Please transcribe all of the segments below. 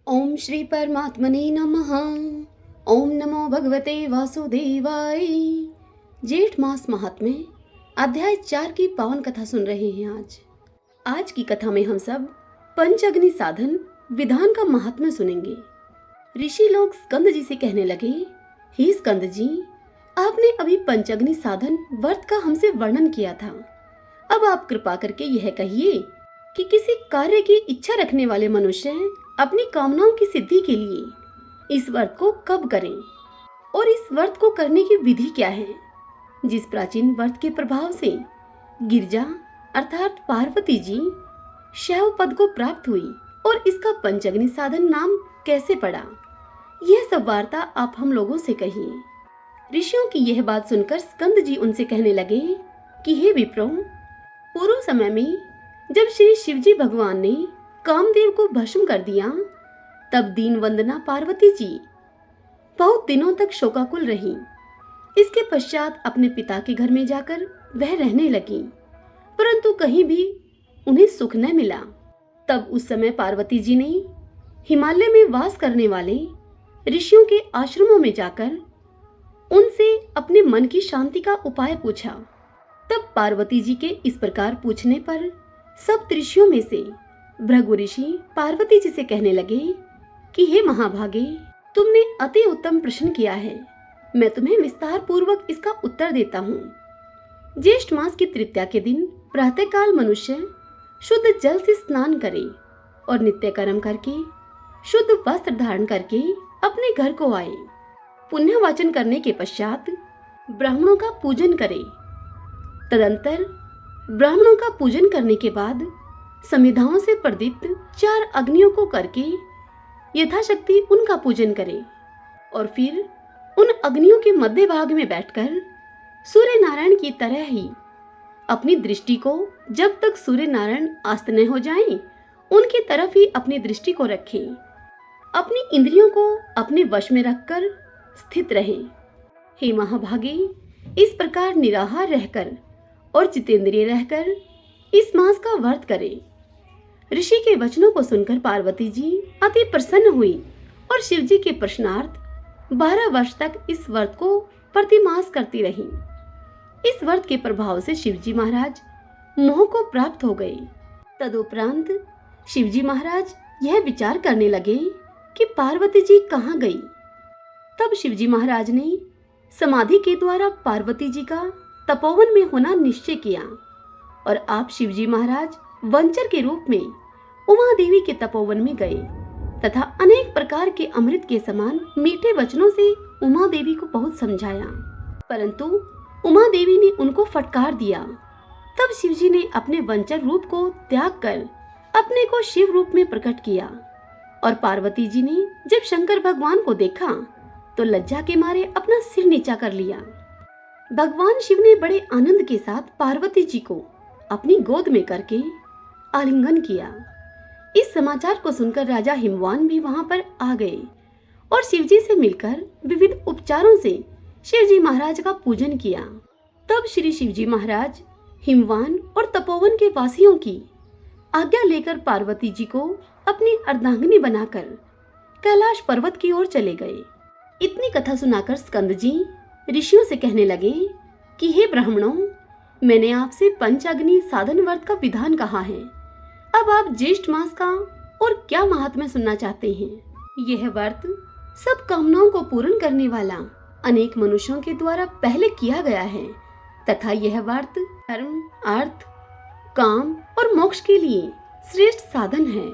ओम श्री परमात्मने नमः। ओम नमो भगवते वासुदेवाय। जेठ मास महात्म्य अध्याय 4 की पावन कथा सुन रहे हैं। आज की कथा में हम सब पंचअग्नि साधन विधान का महात्म्य सुनेंगे। ऋषि लोग स्कंद जी से कहने लगे, हे स्कंद जी, आपने अभी पंचअग्नि साधन व्रत का हमसे वर्णन किया था। अब आप कृपा करके यह कहिए कि किसी कार्य की इच्छा रखने वाले मनुष्य अपनी कामनाओं की सिद्धि के लिए इस व्रत को कब करें और इस व्रत को करने की विधि क्या है। जिस प्राचीन व्रत के प्रभाव से गिरजा अर्थात पार्वती जी शैव पद को प्राप्त हुई और इसका पंचअग्नि साधन नाम कैसे पड़ा, यह सब वार्ता आप हम लोगों से कहिए। ऋषियों की यह बात सुनकर स्कंद जी उनसे कहने लगे कि हे विप्रो, पूर्व समय में जब श्री शिवजी भगवान ने कामदेव को भस्म कर दिया, तब दीन वंदना पार्वती जी बहुत दिनों तक शोकाकुल रही। इसके पश्चात अपने पिता के घर में जाकर वह रहने लगी, परंतु कहीं भी उन्हें सुख न मिला। तब उस समय पार्वती जी ने हिमालय में वास करने वाले ऋषियों के आश्रमों में जाकर उनसे अपने मन की शांति का उपाय पूछा। तब पार्वती जी के इस प्रकार पूछने पर सब ऋषियों में से भृगु ऋषि पार्वती जी से कहने लगे कि हे महाभागे, तुमने अति उत्तम प्रश्न किया है। मैं तुम्हें विस्तार पूर्वक इसका उत्तर देता हूँ। ज्येष्ठ मास की तृतीया के दिन प्रातःकाल मनुष्य शुद्ध जल से स्नान करे और नित्य कर्म करके शुद्ध वस्त्र धारण करके अपने घर को आए। पुण्य वाचन करने के पश्चात ब्राह्मणों का पूजन करे। तदंतर ब्राह्मणों का पूजन करने के बाद समिधाओं से प्रदीप्त 4 अग्नियों को करके यथाशक्ति उनका पूजन करे और फिर उन अग्नियों के मध्य भाग में बैठकर सूर्य नारायण की तरह ही अपनी दृष्टि को, जब तक सूर्य नारायण अस्त न हो जाएं, उनकी तरफ ही अपनी दृष्टि को रखे। अपनी इंद्रियों को अपने वश में रखकर स्थित रहे। हे महाभागे, इस प्रकार निराहार रहकर और जितेंद्रिय रहकर इस मास का व्रत करें। ऋषि के वचनों को सुनकर पार्वती जी अति प्रसन्न हुई और शिव जी के प्रश्नार्थ 12 वर्ष तक इस व्रत को प्रतिमास करती रही। इस व्रत के प्रभाव से शिवजी महाराज मोह को प्राप्त हो गए। तदुपरांत शिवजी महाराज यह विचार करने लगे कि पार्वती जी कहाँ गई। तब शिवजी महाराज ने समाधि के द्वारा पार्वती जी का तपोवन में होना निश्चय किया और आप शिवजी महाराज वंचर के रूप में उमा देवी के तपोवन में गए तथा अनेक प्रकार के अमृत के समान मीठे वचनों से उमा देवी को बहुत समझाया, परंतु उमा देवी ने उनको फटकार दिया। तब शिवजी ने अपने वंचर रूप को त्याग कर अपने को शिव रूप में प्रकट किया और पार्वती जी ने जब शंकर भगवान को देखा तो लज्जा के मारे अपना सिर नीचा कर लिया। भगवान शिव ने बड़े आनंद के साथ पार्वती जी को अपनी गोद में करके आलिंगन किया। इस समाचार को सुनकर राजा हिमवान भी वहां पर आ गए और शिवजी से मिलकर विविध उपचारों से शिवजी महाराज का पूजन किया। तब श्री शिवजी महाराज हिमवान और तपोवन के वासियों की आज्ञा लेकर पार्वती जी को अपनी अर्धांगिनी बनाकर कैलाश पर्वत की ओर चले गए। इतनी कथा सुनाकर स्कंद जी ऋषियों से कहने लगे कि हे ब्राह्मणों, मैंने आपसे पंचअग्नि साधन व्रत का विधान कहा है। अब आप ज्येष्ठ मास का और क्या महात्म्य सुनना चाहते हैं। यह व्रत सब कामनाओं को पूर्ण करने वाला अनेक मनुष्यों के द्वारा पहले किया गया है तथा यह व्रत धर्म, अर्थ, काम और मोक्ष के लिए श्रेष्ठ साधन है।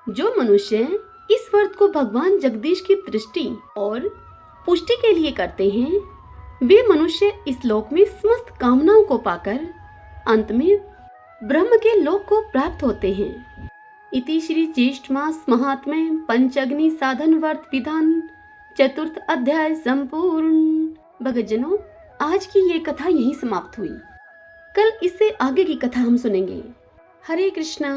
जो मनुष्य इस व्रत को भगवान जगदीश की दृष्टि और पुष्टि के लिए करते हैं, वे मनुष्य इस लोक में समस्त कामनाओं को पाकर अंत में ब्रह्म के लोक को प्राप्त होते हैं। इति श्री ज्येष्ठ मास महात्म्य पंचअग्नि साधन व्रत विधान 4th अध्याय संपूर्ण। भक्तजनों, आज की ये कथा यहीं समाप्त हुई। कल इससे आगे की कथा हम सुनेंगे। हरे कृष्णा।